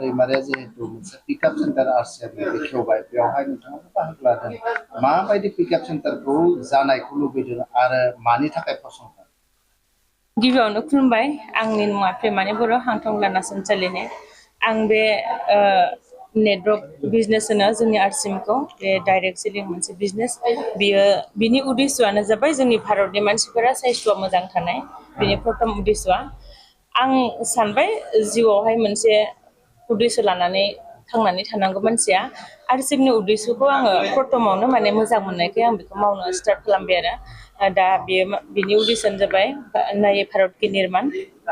दैमारिया जिहेतु मोनसे pickup centre आरसिएमनि बेखेवबाय बेवहाय नोंथाङा बाहागो लादों माबायदि पिकआप सेन्टारखौ जानायखौ लुबैदों आरो मानि थाखाय फसंथान गिबियावनो खुलुमबाय आंनि मुङा प्रेमानि बर' हांथंग्ला नासनसालिनि आं बे नेटवर्क बिजनेस होनो जोंनि आरसिएमखौ बे डाइरेक्ट सेलिं मोनसे बिजनेस बियो बिनि उद्देश्यआनो जाबाय जोंनि भारतनि मानसिफोरा साइस्थ'आ मोजां थानाय बिनि प्रथम उद्देश्यआ आं सानबाय जिउआवहाय मोनसे उद्देश्य लानानै थांनानै थानांगौ मानसिया आरसिएमनि उद्देश्यखौ आङो प्रथमावनो माने मोजां मोननायखाय आं बेखौ मावनो स्टार्ट खालामबाय आरो दा बिनि उद्देश्यआनो जाबाय नए भारत के निर्माण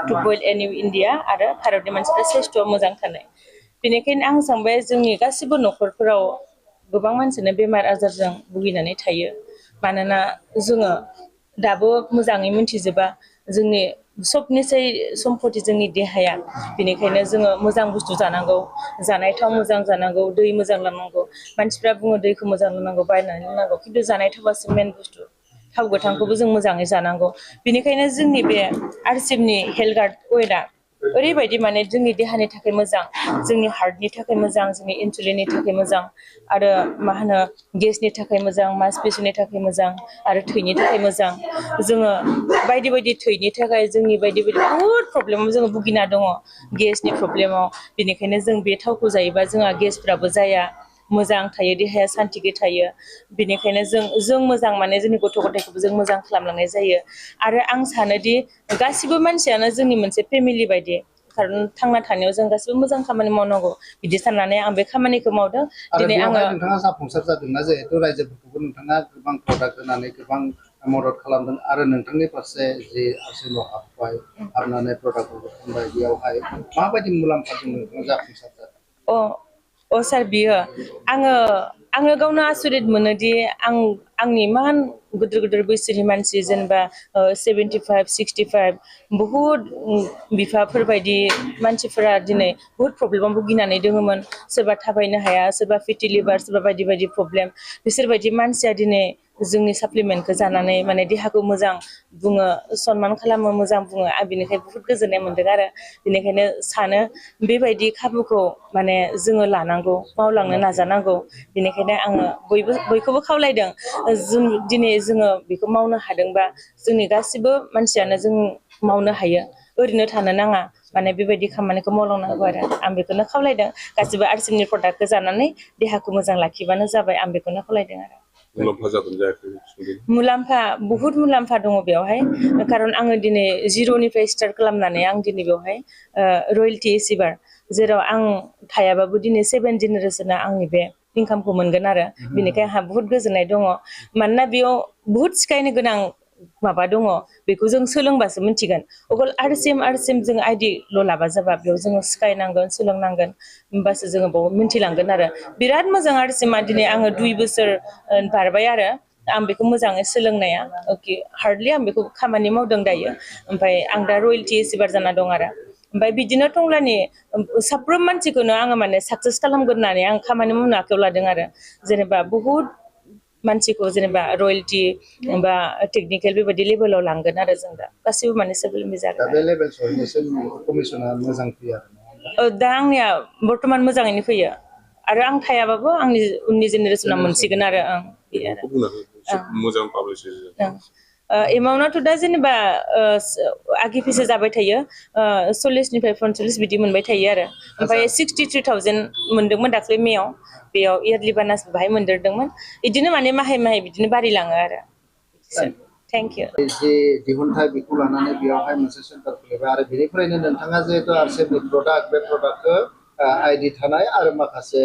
to build a new India आरो भारतनि मानसिफ्रा साइस्थ'आ मोजां थानाय बेनिखायनो आं सानबाय जोंनि गासिबो न'खरफोराव गोबां मानसियानो बेमार आजारजों भुगिनानै थायो मानोना जोङो दाबो मोजाङै मिथिजोबा जोंनि सबनिसाय सम्पति जोंनि देहाया बेनिखायनो जोङो मोजां बुस्थु जानांगौ जानाय थाव मोजां जानांगौ दै मोजां लोंनांगौ मानसिफ्रा बुङो दैखौ मोजां लोंनांगौ बायनानै लोंनांगौ खिन्थु जानाय थावासो मेन बुस्थु थाव गोथांखौबो जों मोजाङै जानांगौ बेनिखायनो जोंनि बे आरसिएमनि हेल्थ गार्ड अइलआ ओरैबायदि माने जोंनि देहानि थाखाय मोजां जोंनि हार्टनि थाखाय मोजां जोंनि इन्सुलिननि थाखाय मोजां आरो मा होनो गेसनि थाखाय मोजां मांसपेशिनि थाखाय मोजां आरो थैनि थाखाय मोजां जोङो बायदि बायदि थैनि थाखाय जोंनि बायदि बायदि बहुद प्रब्लेमाव जोङो भुगिना दङ गेसनि प्रब्लेमाव बेनिखायनो जों बे थावखौ जायोबा जोंहा गेसफ्राबो जाया मोजां थायो देहाया सान्थियै थायो बेनिखायनो जों मोजां माने जोंनि गथ' गथायखौबो जों मोजां खालामलांनाय जायो आरो आं सानोदि गासिबो मानसियानो जोंनि मोनसे फेमिलि बायदि खारन थांना थानायाव जों गासिबो मोजां खामानि मावनांगौ बिदि साननानै आं बे खामानिखौ मावदों दिनै आङो नोंथाङा जाफुंसार जादोंना जिहेतु रायजोफोरखौबो नोंथाङा गोबां प्रडाक्ट होनानै गोबां मदद खालामदों आरो नोंथांनि फारसे जि आरसिएमआव हाबबाय हाबनानै प्रडाक्टफोरखौ फानबाय बेयावहाय माबायदि मुलाम्फा दं नोंथाङा जाफुंसार जादों अ सार बियो आङो गावनो आसरित मोनोदि आंनि इमान गिदिर गिदिर बैसोनि मानसि जेनेबा 75 65 बहुद बिफाफोरबायदि मानसिफोरा दिनै बहुद प्रब्लेमाव भुगिनानै दङमोन सोरबा थाबायनो हाया सोरबा फिटि लिभार सोरबा बायदि बायदि प्रब्लेम बिसोरबायदि मानसिया दिनै जोंनि साप्लिमेन्टखौ जानानै माने देहाखौ मोजां बुङो सनमान खालामो मोजां बुङो आं बिनिखायनो बहुत गोजोननाय मोनदों आरो बेनिखायनो सानो बेबायदि खाबुखौ माने जोङो लानांगौ मावलांनो नाजानांगौ बेनिखायनो आङो बयखौबो खावलायदों जों दिनै जोङो बेखौ मावनो हादोंबा जोंनि गासिबो मानसियानो जों मावनो हायो ओरैनो थानो नाङा माने बेबायदि खामानिखौ मावलांनांगौ आरो आं बेखौनो खावलायदों गासिबो आरसिएमनि प्रडाक्टखौ जानानै देहाखौ मोजां लाखिबानो जाबाय आं बेखौनो खावलायदों आरो मुलाम्फा जादों जायाखै मुलाम्फा बहुत मुलाम्फा दङ बेवहाय खारन आङो दिनै जिर'निफ्राय स्टार्ट खालामनानै आं दिनै बेवहाय रयेल्टी एसिभार जेराव आं थायाबाबो दिनै 7 जेनेरेसना आंनि बे इनकामखौ मोनगोन आरो बेनिखायनो आंहा बहुत गोजोननाय दङ मानोना बेयाव बहुत सिखायनो गोनां माबा दङ बेखौ जों सोलोंबासो मिथिगोन अकल आरसिएम जों आइडिल' लाबा जाबा बेयाव जोङो सिखायनांगोन सोलोंनांगोन होमबासो जोङो बाव मिथिलांगोन आरो बिराद मोजां आरसिएमआ दिनै आङो 2 बोसोर बारबाय आरो आं बेखौ मोजाङै सोलोंनाया अके हार्डलि आं बेखौ खामानि मावदों दायो ओमफ्राय आं दा रयेल्टी एसिभार जाना दं आरो ओमफ्राय बिदिनो टंलानि साफ्रोम मानसिखौनो आङो माने साक्सेस खालामगोन होननानै आं खामानि मावनो आखायाव लादों आरो जेनेबा बहुद मानसिखौ जेनेबा रयेल्टी बा टेकनिकेल बेबायदि लेभेलाव लांगोन आरो जों दा गासिबो माने साप्लिमेन्ट जागोन बे लेभेल सहैनायसिम कमिसना मोजां फैयो दा आंनिया बर्तमान मोजाङैनो फैयो आरो आं थायाबाबो आंनि उननि जेनेरेसना मोनसिगोन आरो मोजां पाब्लिसिटि एमाउन्टआथ' दा जेनेबा आगे फिसे जाबाय थायो 40निफ्राय 45 बिदि मोनबाय थायो आरो ओमफ्राय 63,000 मोनदोंमोन दाख्लै मेयाव बेयाव इयारलि बानास बाहाय मोनदेरदोंमोन बिदिनो माने माहाय माहाय बिदिनो बारिलाङो आरो थेंक इउ जे दिहुनथाय बेखौ लानानै बेयावहाय मोनसे सेन्टार खुलिबाय आरो बेनिफ्रायनो नोंथाङा जिहेतु आरसिएमनि प्रडाक्ट बे प्रडाक्टखौ आइडि थानाय आरो माखासे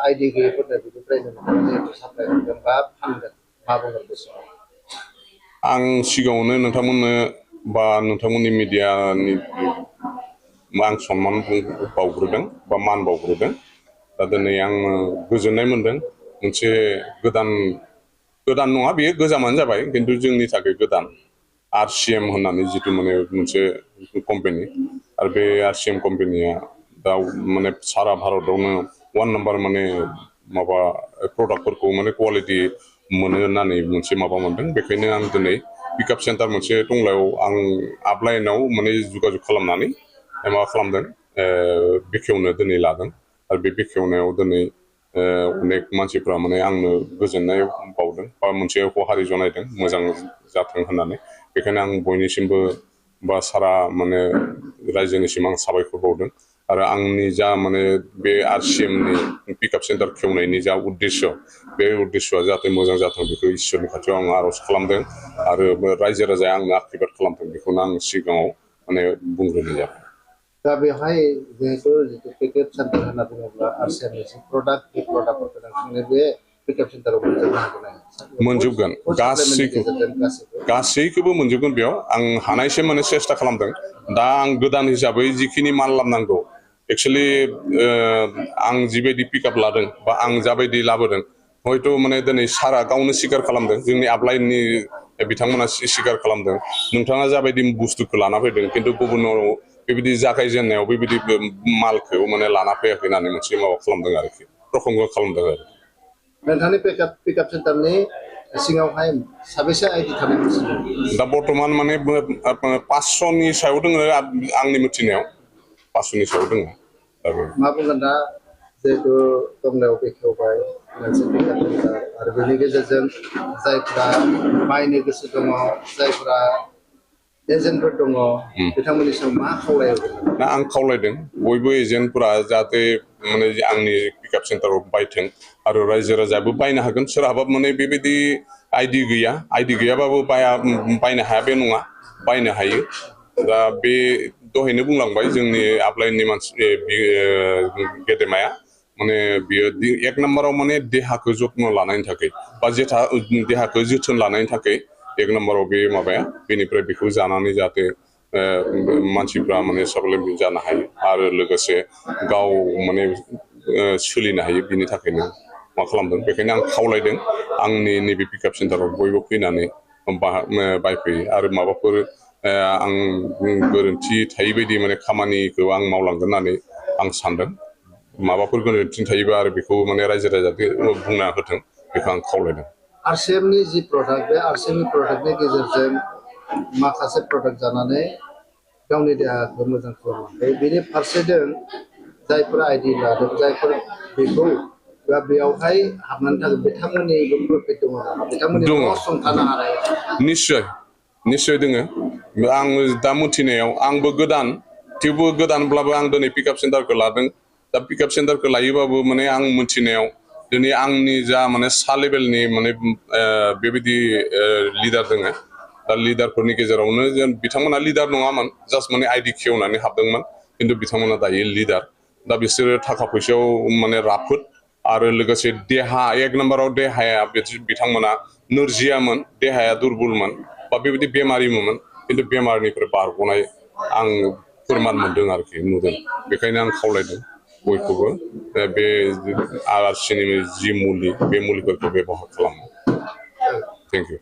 आइडि गैयैफोरनो बेनिफ्रायनो नोंथाङा जिहेतु साप्लाय होगोन बा फानगोन मा बुंगोन बे समाव आं सिगाङावनो नोंथांमोननो बा नोंथांमोननि मिडियानि आं सनमान बावग्रोदों बा मान बावग्रोदों दा दिनै आं गोजोननाय मोनदों मोनसे गोदान नङा बेयो गोजामानो जाबाय खिन्थु जोंनि थाखाय गोदान आरसिएम होननानै जितु माने मोनसे कम्पानि आरो बे आरसिएम कम्पानिया दा माने सारा भारतावनो 1 नाम्बार माने माबा प्रडाक्टफोरखौ माने क्वालिटि मोनो होननानै मोनसे माबा मोनदों बेखायनो आं दिनै पिकआप सेन्टार मोनसे टंलायाव आं आपलाइनाव माने जगाजग खालामनानै माबा खालामदों बेखेवनो दिनै लादों आरो बे बेखेवनायाव दिनै अनेक मानसिफ्रा माने आंनो गोजोननाय बावदों बा मोनसे हहारि जनायदों मोजां जाथों होननानै बेखायनो आं बयनिसिमबो बा सारा माने रायजोनिसिम आं साबायखर बावदों आरो आंनि जा माने बे आरसिएमनि पिकआप सेन्टार खेवनायनि जा उद्देश्य बे उद्देश्यआ जाहाथे मोजां जाथों बेखौ इसोरनि खाथियाव आं आर'ज खालामदों आरो रायजो राजाया आंनो आशीर्बाद खालामदों बेखौनो आं सिगाङाव माने बुंग्रोनाय जाबाय दा बेवहाय जिहेतु जितु पिकआप सेन्टार होनना बुङोब्ला आरसिएमनि जि प्रडाक्ट बे प्रडाक्टफोरखौ नोंथांनि बे पिकआप सेन्टाराव मोनजोबगोन गासैखौबो मोनजोबगोन बेयाव आं हानायसिम माने सेस्था खालामदों दा आं गोदान हिसाबै जिखिनि माल लाबोनांगौ एक्सुवेलि आं जिबायदि पिकआप लादों बा आं जाबायदि लाबोदों हयथ' माने दिनै सारा गावनो स्वीकार खालामदों जोंनि आपलाइननि बिथांमोना स्वीकार खालामदों नोंथाङा जाबायदि बुस्थुखौ लाना फैदों खिन्थु गुबुनाव बेबायदि जागायजेननायाव बेबायदि मालखौ माने लाना फैयाखै होननानै मोनसे माबा खालामदों आरोखि प्रसंग खालामदों आरो नोंथांनि पिकआप सेन्टारनि सिङावहाय साबेसे आइडि थानाय दा बर्थमान माने 500नि सायाव दङ आंनि मिथिनायाव 500नि सायाव दङ मा बुंगोन दा जिहेतु टंलायाव बेखेवबाय मोनसे पिकआप सेन्टार आरो बेनि गेजेरजों जायफ्रा बायनो गोसो दङ जायफ्रा एजेन्टफोर दङ बिथांमोननि सायाव मा खावलायगोन ना आं खावलायदों बयबो एजेन्टफोरा जाहाथे माने आंनि पिकआप सेन्टाराव बायथों आरो रायजो राजायाबो बायनो हागोन सोरहाबा माने बेबायदि आइडि गैयाबाबो बायनो हाया बे नङा बायनो हायो दा बे दहायनो बुंलांबाय जोंनि आपलाइननि मानसि गेदेमाया माने बियो एक नाम्बाराव माने देहाखौ जत्न लानायनि थाखाय बा देहाखौ जोथोन लानायनि थाखाय एक नाम्बाराव बे माबाया बेनिफ्राय बेखौ जानानै जाहाथे मानसिफ्रा माने साबलम्बि जानो हायो आरो लोगोसे गाव माने सोलिनो हायो बिनि थाखायनो मा खालामदों बेखायनो आं खावलायदों आंनि नैबे पिकआप सेन्टाराव बयबो फैनानै बायफैयो आरो माबाफोर आं गोरोन्थि थायै बायदि माने खामानिखौ आं मावलांगोन होननानै आं सानदों माबाफोर गोरोन्थि थायोबा आरो बेखौ माने रायजो राजानो बुंना होथों बेखौ आं खावलायदों आरसिएमनि जि प्रडाक्ट बे आरसिएमनि प्रडाक्टनि गेजेरजों माखासे प्रडाक्ट जानानै गावनि देहाखौ मोजां खालामनो हायो बेनि फारसेजों जायफोर आइडि लादों जायफोर बेखौ बा बेयावहाय हाबनानै थागोन बिथांमोननिबो प्रफिट दङ बिथांमोननि गसंथानो हानाय निस्सय दोङो आं दा मिथिनायाव आंबो गोदान थेवबो गोदानब्लाबो आं दिनै पिकआप सेन्टारखौ लादों दा पिकआप सेन्टारखौ लायोबाबो माने आं मिथिनायाव दिनै आंनि जा माने सा लेभेलनि माने बेबायदि लिडार दङ दा लिडारफोरनि गेजेरावनो बिथांमोना लिडार नङामोन जास्ट माने आइडि खेवनानै हाबदोंमोन खिन्थु बिथांमोना दायो लिडार दा बिसोरो थाखा फैसायाव माने राफोद आरो लोगोसे देहा एक नाम्बाराव देहाया बिथांमोना नोरजियामोन देहाया दुरबलमोन बा बेबायदि बेमारिमोन खिन्थु बेमारनिफ्राय बारग'नाय आं फोरमान मोनदों आरोखि नुदों बेखायनो आं खावलायदों बयखौबो बे आरसिएमनि जि मुलि बे मुलिफोरखौ बेबहार खालामो थेंक इउ